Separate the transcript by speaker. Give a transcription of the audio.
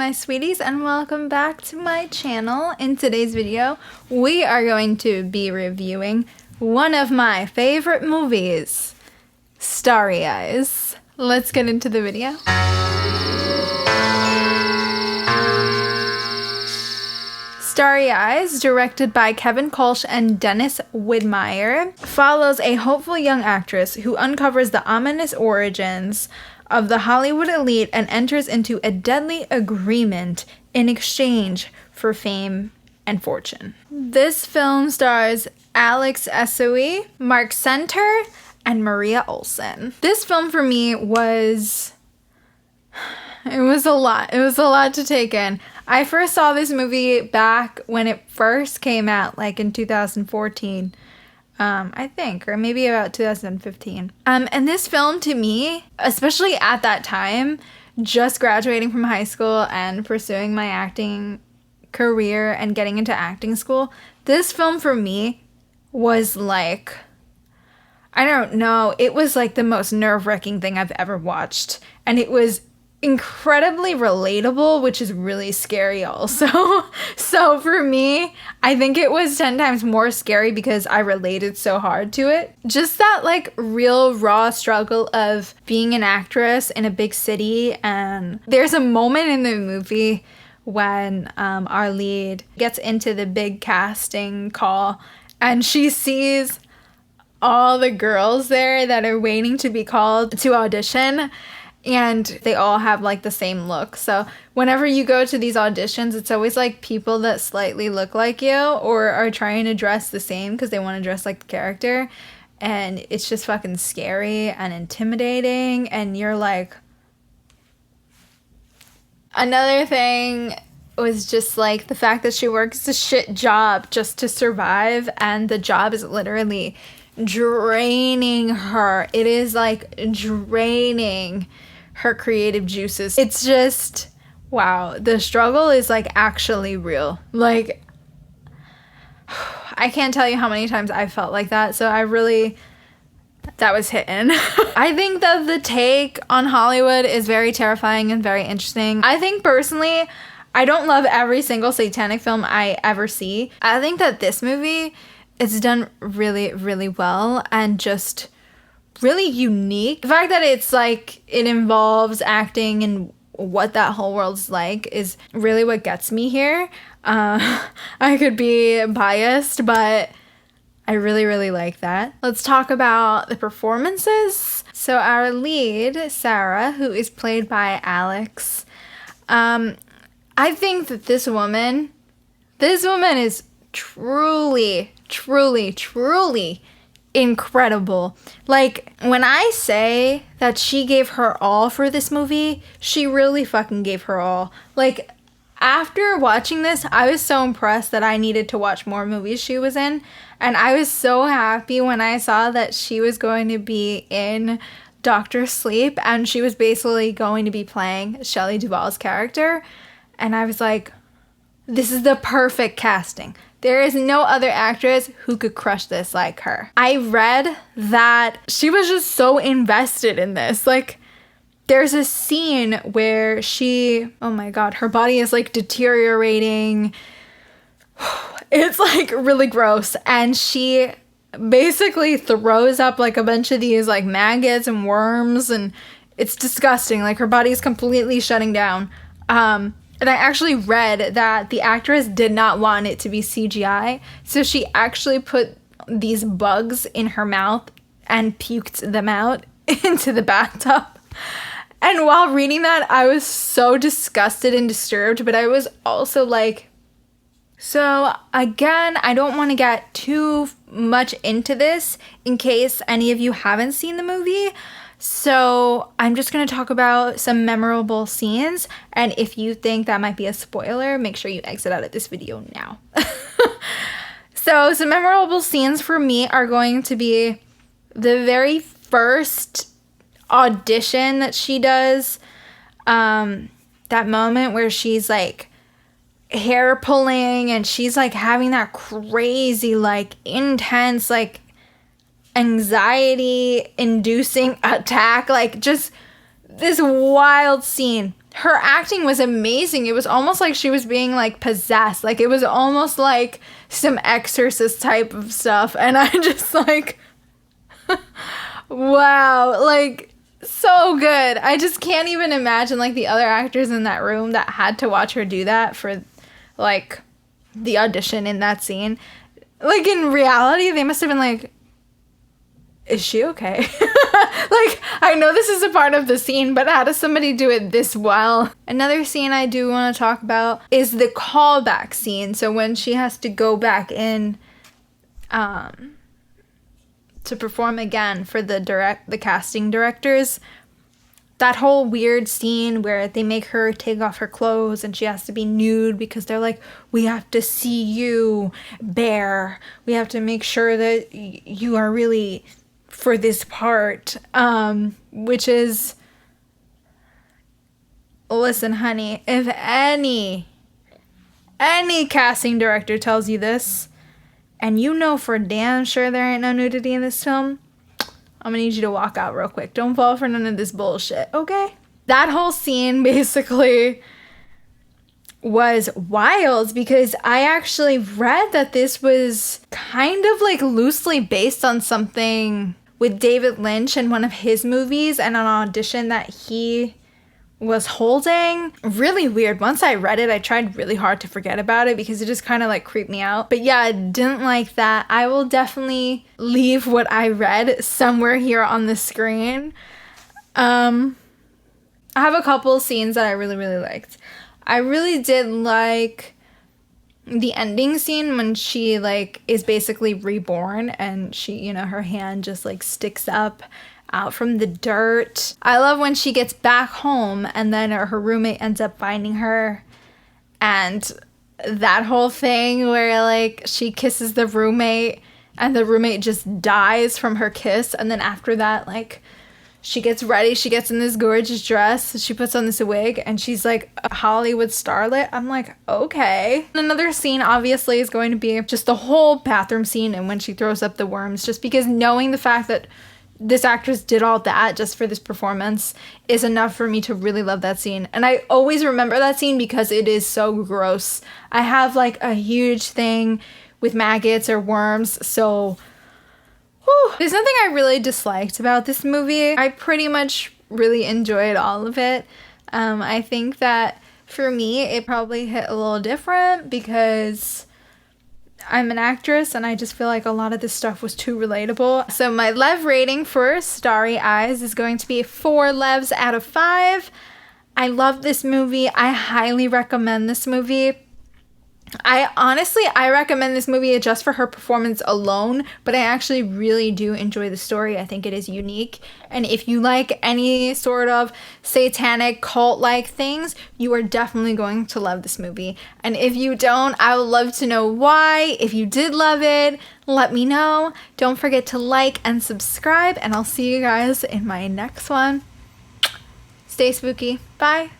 Speaker 1: my sweeties, and welcome back to my channel. In today's video, we are going to be reviewing one of my favorite movies, Starry Eyes. Let's get into the video. Starry Eyes, directed by Kevin Kolsch and Dennis Widmeyer, follows a hopeful young actress who uncovers the ominous origins of the Hollywood elite and enters into a deadly agreement in exchange for fame and fortune. This film stars Alex Essoe, Mark Senter, and Maria Olsen. This film for me was a lot. It was a lot to take in. I first saw this movie back when it first came out, like in 2014. I think, or maybe about 2015. And this film to me, especially at that time, just graduating from high school and pursuing my acting career and getting into acting school, this film for me was like, I don't know, it was like the most nerve-wracking thing I've ever watched. And it was incredibly relatable, which is really scary also. So for me, I think it was 10 times more scary because I related so hard to it. Just that like real raw struggle of being an actress in a big city. And there's a moment in the movie when our lead gets into the big casting call and she sees all the girls there that are waiting to be called to audition. And they all have like the same look. So whenever you go to these auditions, it's always like people that slightly look like you or are trying to dress the same because they want to dress like the character. And it's just fucking scary and intimidating. And you're like... Another thing was just like the fact that she works a shit job just to survive. And the job is literally draining her. It is like draining her creative juices. It's just, wow, the struggle is like actually real. Like, I can't tell you how many times I felt like that. So that was hitting. I think that the take on Hollywood is very terrifying and very interesting. I think personally, I don't love every single satanic film I ever see. I think that this movie is done really, really well and just really unique. The fact that it's like it involves acting and what that whole world's like is really what gets me here. I could be biased, but I really, really like that. Let's talk about the performances. So our lead, Sarah, who is played by Alex, I think that this woman is truly incredible. Like, when I say that she gave her all for this movie, she really fucking gave her all. Like, after watching this, I was so impressed that I needed to watch more movies she was in. And I was so happy when I saw that she was going to be in Dr. Sleep and she was basically going to be playing Shelley Duvall's character. And I was like, this is the perfect casting. There is no other actress who could crush this like her. I read that she was just so invested in this. Like, there's a scene where oh my God, her body is like deteriorating. It's like really gross. And she basically throws up like a bunch of these like maggots and worms, and it's disgusting. Like, her body is completely shutting down. And I actually read that the actress did not want it to be CGI, so she actually put these bugs in her mouth and puked them out into the bathtub. And while reading that, I was so disgusted and disturbed, but I was also like... So, again, I don't want to get too much into this in case any of you haven't seen the movie. So I'm just going to talk about some memorable scenes, and if you think that might be a spoiler, make sure you exit out of this video now. So some memorable scenes for me are going to be the very first audition that she does, that moment where she's like hair pulling and she's like having that crazy like intense like anxiety inducing attack, like just this wild scene. her acting was amazing. It was almost like she was being like possessed. Like it was almost like some exorcist type of stuff. And I just like, wow, like so good. I just can't even imagine like the other actors in that room that had to watch her do that for like the audition in that scene. Like in reality, they must have been like, is she okay? Like, I know this is a part of the scene, but how does somebody do it this well? Another scene I do want to talk about is the callback scene. So when she has to go back in to perform again for the casting directors, that whole weird scene where they make her take off her clothes and she has to be nude because they're like, we have to see you bare. We have to make sure that you are really for this part, which is, listen, honey, if any casting director tells you this, and you know for damn sure there ain't no nudity in this film, I'm gonna need you to walk out real quick. Don't fall for none of this bullshit, okay? That whole scene basically was wild because I actually read that this was kind of like loosely based on something with David Lynch in one of his movies and an audition that he was holding. Really weird. Once I read it, I tried really hard to forget about it because it just kind of like creeped me out. But yeah, I didn't like that. I will definitely leave what I read somewhere here on the screen. I have a couple scenes that I really, really liked. I really did like the ending scene when she like is basically reborn and she, you know, her hand just like sticks up out from the dirt. I love when she gets back home and then her roommate ends up finding her, and that whole thing where like she kisses the roommate and the roommate just dies from her kiss, and then after that like she gets ready, she gets in this gorgeous dress, she puts on this wig, and she's like a Hollywood starlet. I'm like, okay. Another scene obviously is going to be just the whole bathroom scene and when she throws up the worms, just because knowing the fact that this actress did all that just for this performance is enough for me to really love that scene. And I always remember that scene because it is so gross. I have like a huge thing with maggots or worms, so there's nothing I really disliked about this movie. I pretty much really enjoyed all of it. I think that for me, it probably hit a little different because I'm an actress and I just feel like a lot of this stuff was too relatable. So my Lev rating for Starry Eyes is going to be 4 Levs out of 5. I love this movie. I highly recommend this movie. I recommend this movie just for her performance alone, but I actually really do enjoy the story. I think it is unique. And if you like any sort of satanic cult-like things, you are definitely going to love this movie. And if you don't, I would love to know why. If you did love it, let me know. Don't forget to like and subscribe, and I'll see you guys in my next one. Stay spooky. Bye.